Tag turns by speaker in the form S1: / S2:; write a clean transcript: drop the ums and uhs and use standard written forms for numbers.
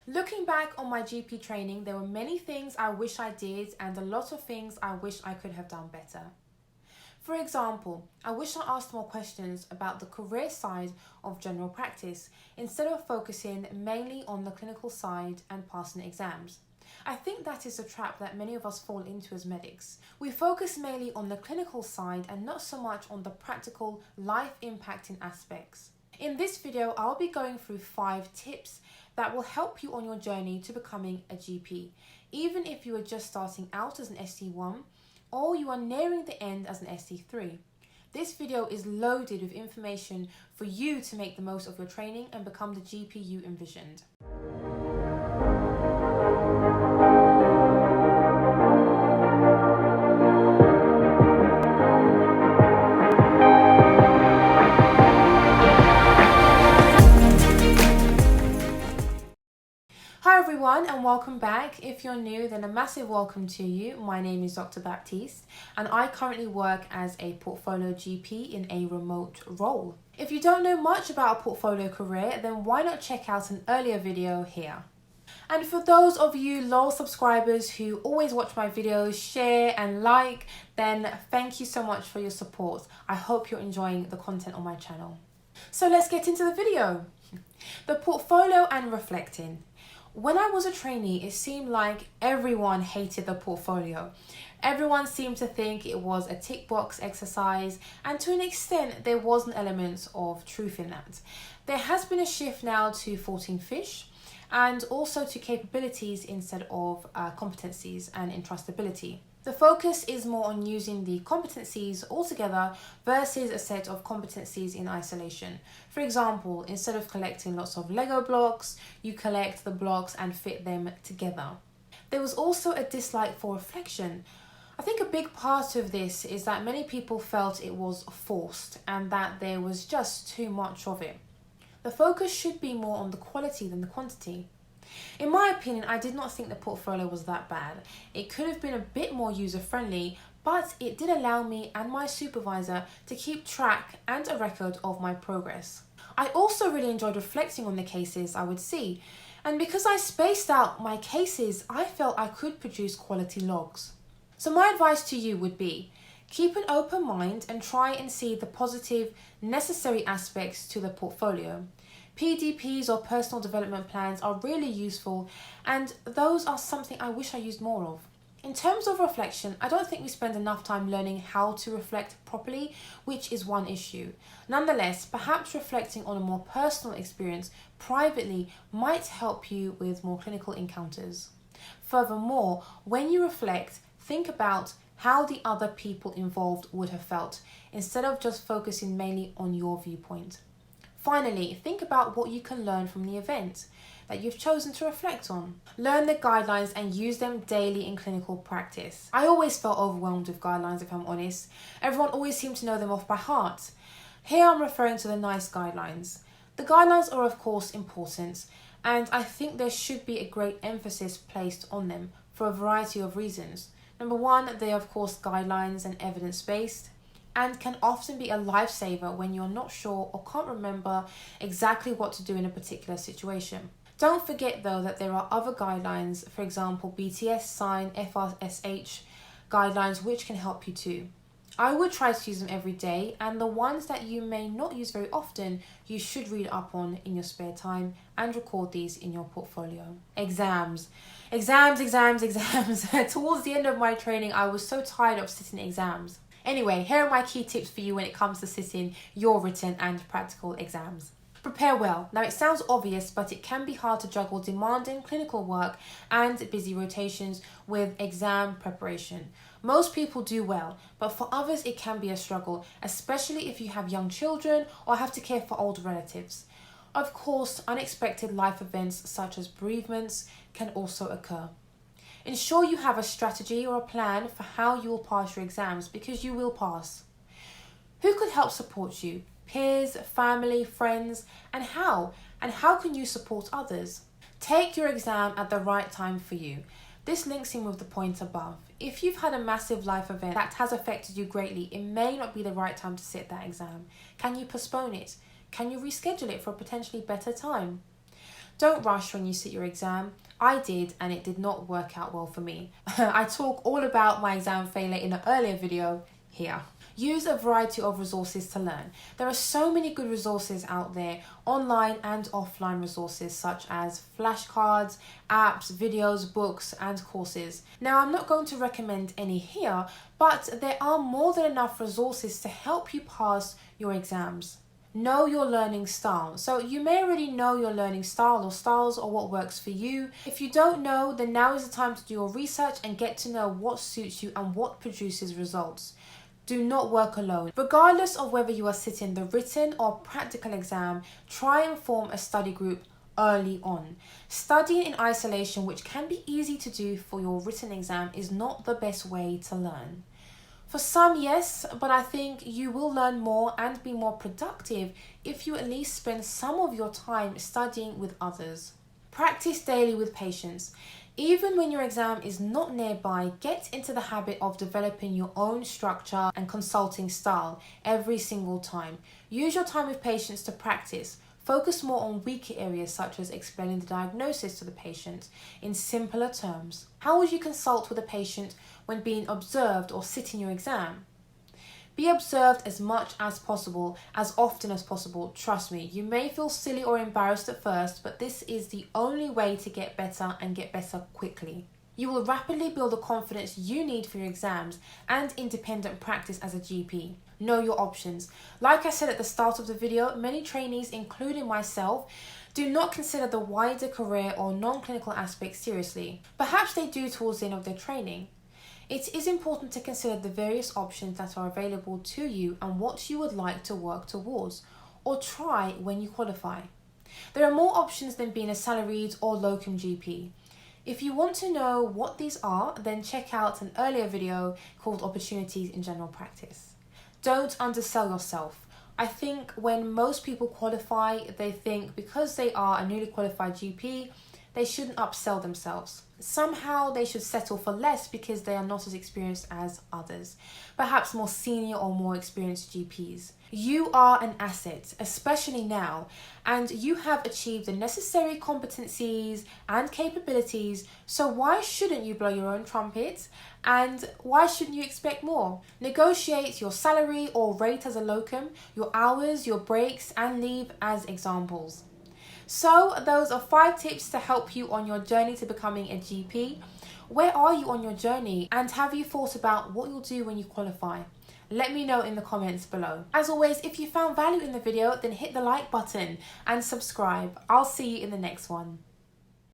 S1: Looking back on my GP training, there were many things I wish I did and a lot of things I wish I could have done better. For example, I wish I asked more questions about the career side of general practice instead of focusing mainly on the clinical side and passing exams. I think that is a trap that many of us fall into as medics. We focus mainly on the clinical side and not so much on the practical, life-impacting aspects. In this video, I'll be going through 5 tips that will help you on your journey to becoming a GP, even if you are just starting out as an ST1 or you are nearing the end as an ST3. This video is loaded with information for you to make the most of your training and become the GP you envisioned. Hi everyone and welcome back. If you're new, then a massive welcome to you. My name is Dr. Baptiste and I currently work as a portfolio GP in a remote role. If you don't know much about a portfolio career, then why not check out an earlier video here. And for those of you loyal subscribers who always watch my videos, share and like, then thank you so much for your support. I hope you're enjoying the content on my channel. So let's get into the video. The portfolio and reflecting. When I was a trainee, it seemed like everyone hated the portfolio. Everyone seemed to think it was a tick box exercise, and to an extent there was an element of truth in that. There has been a shift now to 14 fish and also to capabilities instead of competencies and entrustability. The focus is more on using the competencies altogether versus a set of competencies in isolation. For example, instead of collecting lots of Lego blocks, you collect the blocks and fit them together. There was also a dislike for reflection. I think a big part of this is that many people felt it was forced and that there was just too much of it. The focus should be more on the quality than the quantity. In my opinion, I did not think the portfolio was that bad. It could have been a bit more user-friendly, but it did allow me and my supervisor to keep track and a record of my progress. I also really enjoyed reflecting on the cases I would see, and because I spaced out my cases, I felt I could produce quality logs. So my advice to you would be, keep an open mind and try and see the positive, necessary aspects to the portfolio. PDPs or personal development plans are really useful, and those are something I wish I used more of. In terms of reflection, I don't think we spend enough time learning how to reflect properly, which is one issue. Nonetheless, perhaps reflecting on a more personal experience privately might help you with more clinical encounters. Furthermore, when you reflect, think about how the other people involved would have felt, instead of just focusing mainly on your viewpoint. Finally, think about what you can learn from the event that you've chosen to reflect on. Learn the guidelines and use them daily in clinical practice. I always felt overwhelmed with guidelines, if I'm honest. Everyone always seemed to know them off by heart. Here I'm referring to the NICE guidelines. The guidelines are of course important, and I think there should be a great emphasis placed on them for a variety of reasons. Number one, they are of course guidelines and evidence-based, and can often be a lifesaver when you're not sure or can't remember exactly what to do in a particular situation. Don't forget though that there are other guidelines, for example BTS, sign, FSRH guidelines, which can help you too. I would try to use them every day, and the ones that you may not use very often, you should read up on in your spare time and record these in your portfolio. Exams. Towards the end of my training, I was so tired of sitting exams. Anyway, here are my key tips for you when it comes to sitting your written and practical exams. Prepare well. Now it sounds obvious, but it can be hard to juggle demanding clinical work and busy rotations with exam preparation. Most people do well, but for others it can be a struggle, especially if you have young children or have to care for older relatives. Of course, unexpected life events such as bereavements can also occur. Ensure you have a strategy or a plan for how you will pass your exams, because you will pass. Who could help support you? Peers, family, friends, and how? And how can you support others? Take your exam at the right time for you. This links in with the point above. If you've had a massive life event that has affected you greatly, it may not be the right time to sit that exam. Can you postpone it? Can you reschedule it for a potentially better time? Don't rush when you sit your exam. I did, and it did not work out well for me. I talk all about my exam failure in an earlier video here. Use a variety of resources to learn. There are so many good resources out there, online and offline resources such as flashcards, apps, videos, books, and courses. Now, I'm not going to recommend any here, but there are more than enough resources to help you pass your exams. Know your learning style. So you may already know your learning style or styles or what works for you. If you don't know, then now is the time to do your research and get to know what suits you and what produces results. Do not work alone. Regardless of whether you are sitting the written or practical exam, try and form a study group early on. Studying in isolation, which can be easy to do for your written exam, is not the best way to learn. For some, yes, but I think you will learn more and be more productive if you at least spend some of your time studying with others. Practice daily with patience. Even when your exam is not nearby, get into the habit of developing your own structure and consulting style every single time. Use your time with patients to practice. Focus more on weaker areas such as explaining the diagnosis to the patient in simpler terms. How would you consult with a patient when being observed or sitting your exam? Be observed as much as possible, as often as possible. Trust me, you may feel silly or embarrassed at first, but this is the only way to get better and get better quickly. You will rapidly build the confidence you need for your exams and independent practice as a GP. Know your options. Like I said at the start of the video, many trainees, including myself, do not consider the wider career or non-clinical aspects seriously. Perhaps they do towards the end of their training. It is important to consider the various options that are available to you and what you would like to work towards or try when you qualify. There are more options than being a salaried or locum GP. If you want to know what these are, then check out an earlier video called Opportunities in General Practice. Don't undersell yourself. I think when most people qualify, they think because they are a newly qualified GP, they shouldn't upsell themselves. Somehow they should settle for less because they are not as experienced as others, perhaps more senior or more experienced GPs. You are an asset, especially now, and you have achieved the necessary competencies and capabilities, so why shouldn't you blow your own trumpet? And why shouldn't you expect more? Negotiate your salary or rate as a locum, your hours, your breaks, and leave as examples. So those are 5 tips to help you on your journey to becoming a GP. Where are you on your journey, and have you thought about what you'll do when you qualify? Let me know in the comments below. As always, if you found value in the video, then hit the like button and subscribe. I'll see you in the next one.